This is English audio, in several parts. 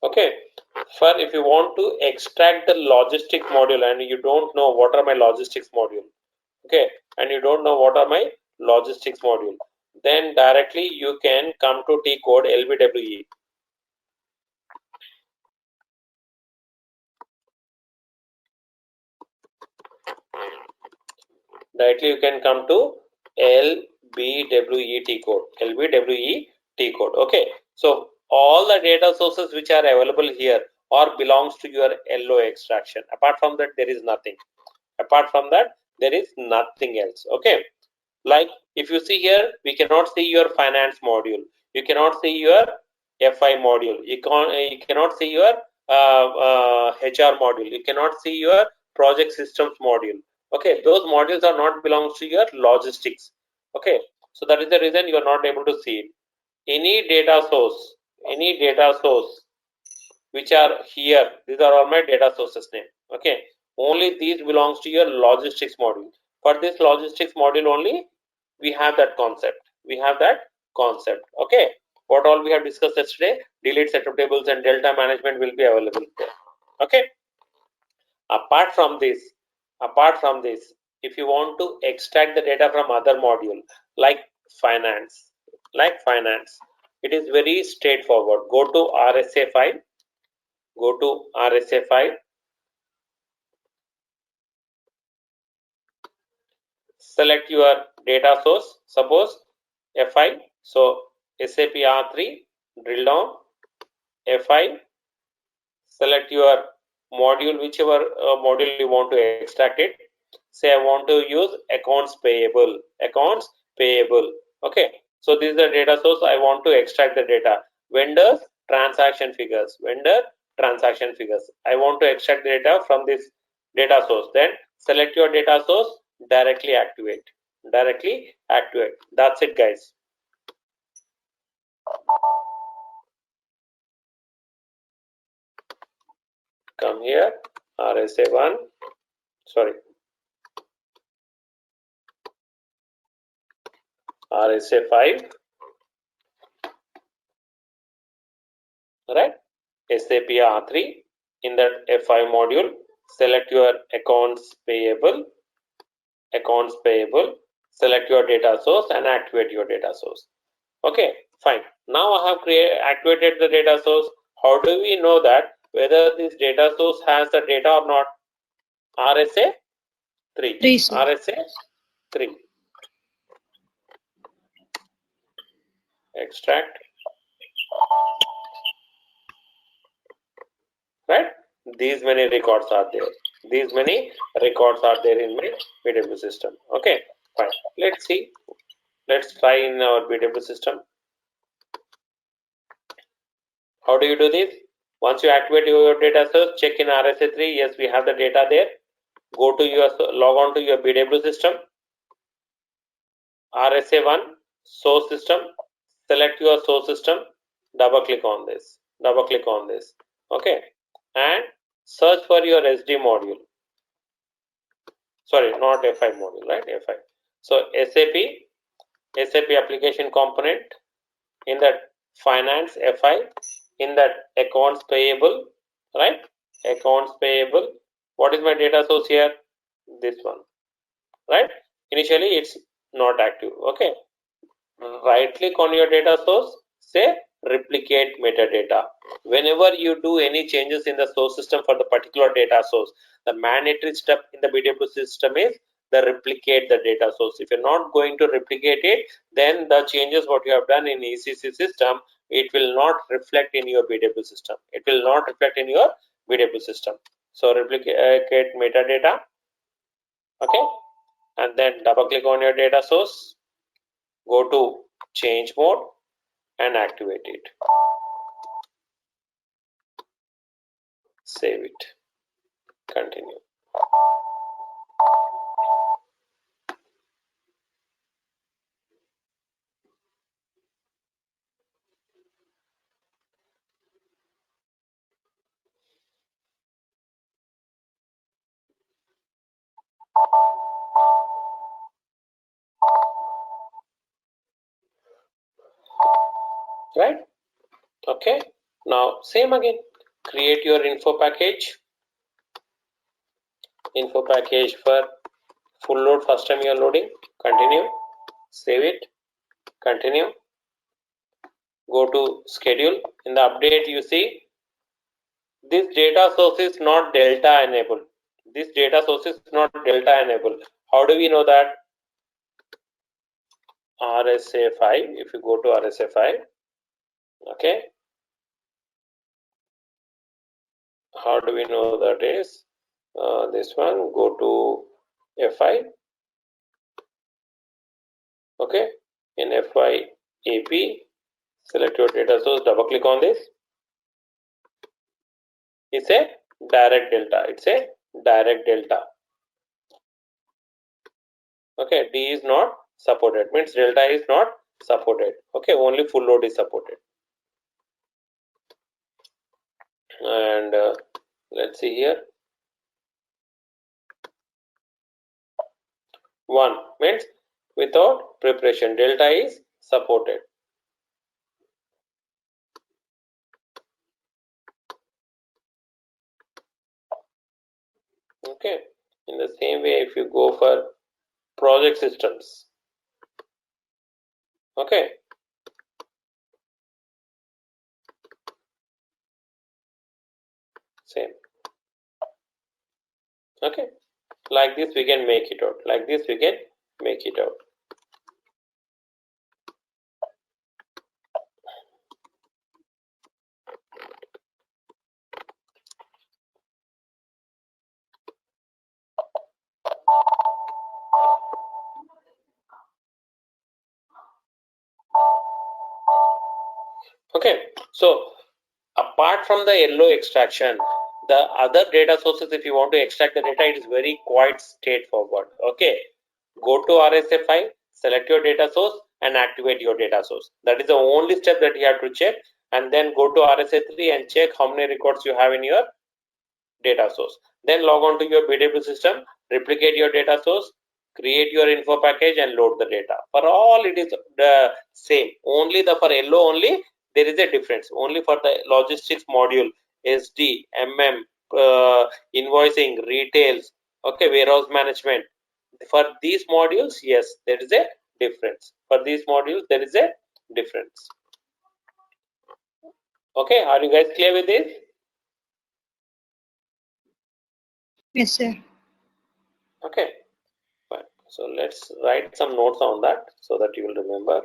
Okay, for if you want to extract the logistics module and you don't know what are my logistics module, okay, and you don't know what are my logistics module, then directly you can come to T code LBWE. Directly you can come to LBWE code, LBWE code. Okay, so all the data sources which are available here or belongs to your LO extraction. Apart from that, there is nothing. Apart from that, there is nothing else. Okay, like if you see here, we cannot see your finance module. You cannot see your FI module. You cannot see your HR module. You cannot see your project systems module. Okay, those modules are not belongs to your logistics. Okay, so that is the reason you are not able to see it. Any data source which are here, these are all my data sources name. Okay, only these belongs to your logistics module. For this logistics module only, we have that concept. Okay, what all we have discussed yesterday, delete setup tables and delta management will be available there. Okay, apart from this, if you want to extract the data from other module like finance, it is very straightforward. Go to RSA file, select your data source, suppose FI. So SAP R3, drill down FI, select your module, whichever module you want to extract it. Say I want to use accounts payable. Okay, so this is the data source. I want to extract the data. Vendors transaction figures. I want to extract the data from this data source. Then select your data source, directly activate. That's it, guys. Come here, RSA1, RSA5, right? SAP R3, in that FI module, select your accounts payable, select your data source and activate your data source. Okay, fine. Now I have activated the data source. How do we know that whether this data source has the data or not? RSA 3. RSA 3. Extract. Right? These many records are there. In my BW system. Okay, fine. Let's see. Let's try in our BW system. How do you do this? Once you activate your data source, check in RSA3. Yes, we have the data there. Go to your log on to your BW system. RSA1 source system. Select your source system. Double click on this. Okay, and search for your SD module. Sorry, not FI module, right? FI. So SAP application component, in that finance FI, in that accounts payable, right? What is my data source here? This one, right? Initially it's not active. Okay, right click on your data source, say replicate metadata. Whenever you do any changes in the source system for the particular data source, the mandatory step in the BW system is the replicate the data source. If you're not going to replicate it, then the changes what you have done in ECC system, it will not reflect in your BW system. So replicate metadata. Okay, and then double click on your data source, go to change mode and activate it. Save it. Continue. Right? Okay. Now same again, create your info package for full load. First time you are loading, continue, save it, continue, go to schedule. In the update you see this data source is not delta enabled. This data source is not delta enabled. How do we know that? RSA 5, if you go to RSA 5, okay, how do we know that is this one? Go to F5, okay, in F5 AP, select your data source, double click on this. It's a direct delta. It's a direct delta. Okay, D is not supported, means delta is not supported. Okay, only full load is supported. And let's see here. 1 means without preparation, delta is supported. Okay, in the same way, if you go for project systems, okay, same. Okay, like this we can make it out. Like this we can make it out. Okay, so apart from the yellow extraction, the other data sources, if you want to extract the data, it is very quite straightforward. Okay, go to RSA 5, select your data source and activate your data source. That is the only step that you have to check, and then go to RSA 3 and check how many records you have in your data source. Then log on to your BW system, replicate your data source, create your info package and load the data. For all it is the same, only the for yellow only there is a difference. Only for the logistics module, SD, MM, invoicing, retails, okay, warehouse management. For these modules, yes, there is a difference. For these modules, there is a difference. Okay, are you guys clear with this? Yes, sir. Okay. So let's write some notes on that so that you will remember.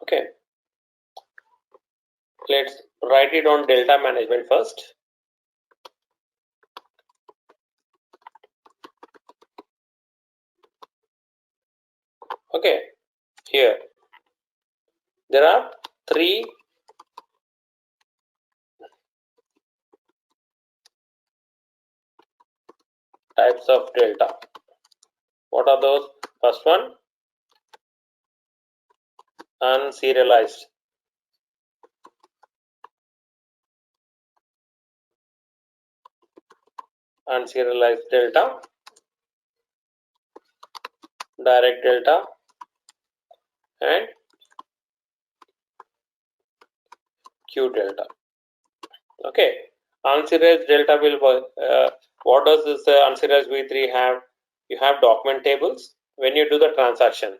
Okay. Let's write it on delta management first. Okay. Here there are 3 types of delta. What are those? First one, unserialized. Unserialized delta, direct delta, and Q delta. Okay. Unserialized delta will what does this unserialized V3 have? You have document tables when you do the transaction.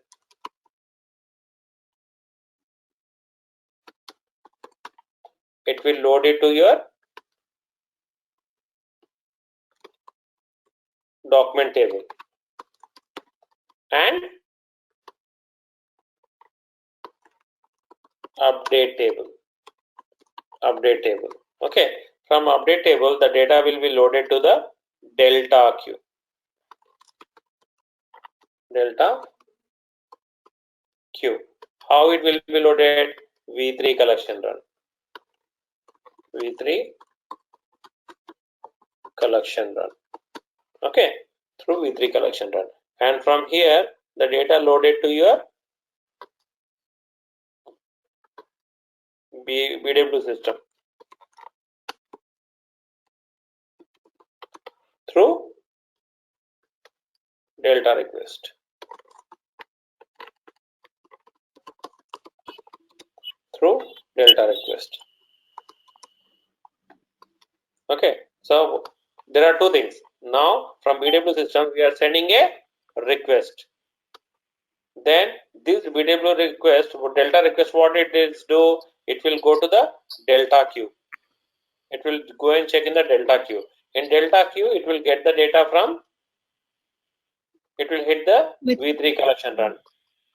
It will load it to your document table and update table. Okay, from update table the data will be loaded to the delta queue. How it will be loaded? V3 collection run. Okay, through V3 collection run, and from here the data loaded to your BW system through delta request. Through delta request. Okay, so there are two things. Now from BW system we are sending a request. Then this BW request, delta request, what it is do, it will go to the delta queue. It will go and check in the delta queue. In delta queue, it will get the data from, it will hit the V3 collection run.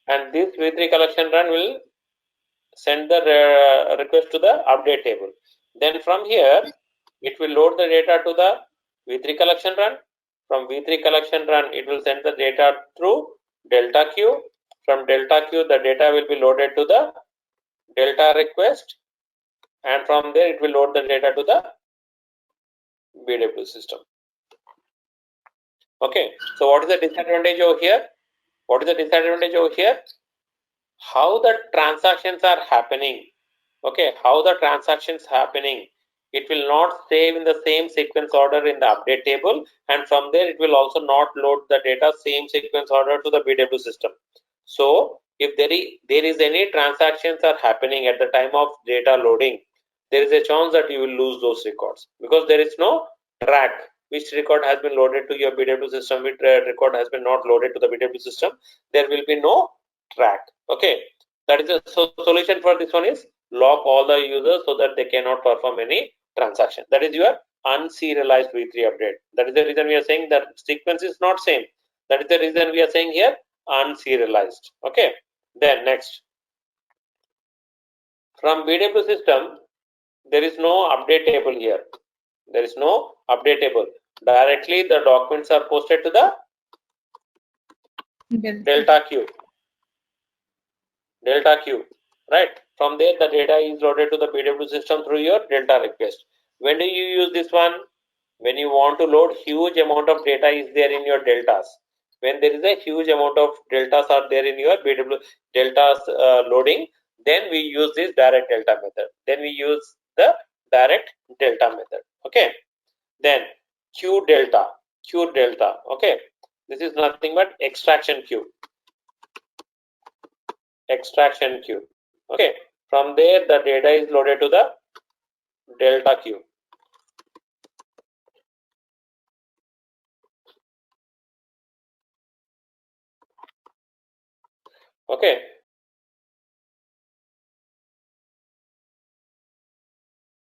And this V3 collection run will send the request to the update table. Then from here, it will load the data to the V3 collection run. From V3 collection run, it will send the data through delta queue. From delta queue, the data will be loaded to the delta request, and from there it will load the data to the BW system. Okay, so what is the disadvantage over here? What is the disadvantage over here? How the transactions are happening. Okay, how the transactions happening. It will not save in the same sequence order in the update table, and from there it will also not load the data same sequence order to the BW system. So if there is any transactions are happening at the time of data loading, there is a chance that you will lose those records, because there is no track which record has been loaded to your BW system, which record has been not loaded to the BW system. There will be no track. Okay, that is the solution for this one is lock all the users so that they cannot perform any transaction. That is your unserialized V3 update. That is the reason we are saying that sequence is not same. That is the reason we are saying here unserialized. Okay, then next, from BW system there is no update table here. There is no update table. Directly the documents are posted to the delta queue. Delta queue, right? From there the data is loaded to the BW system through your delta request. When do you use this one? When you want to load huge amount of data is there in your deltas. When there is a huge amount of deltas are there in your BW deltas loading, then we use this direct delta method. Then we use the direct delta method. Okay. Then queue delta. Okay. This is nothing but extraction queue. Extraction queue. Okay. From there the data is loaded to the delta queue. Okay,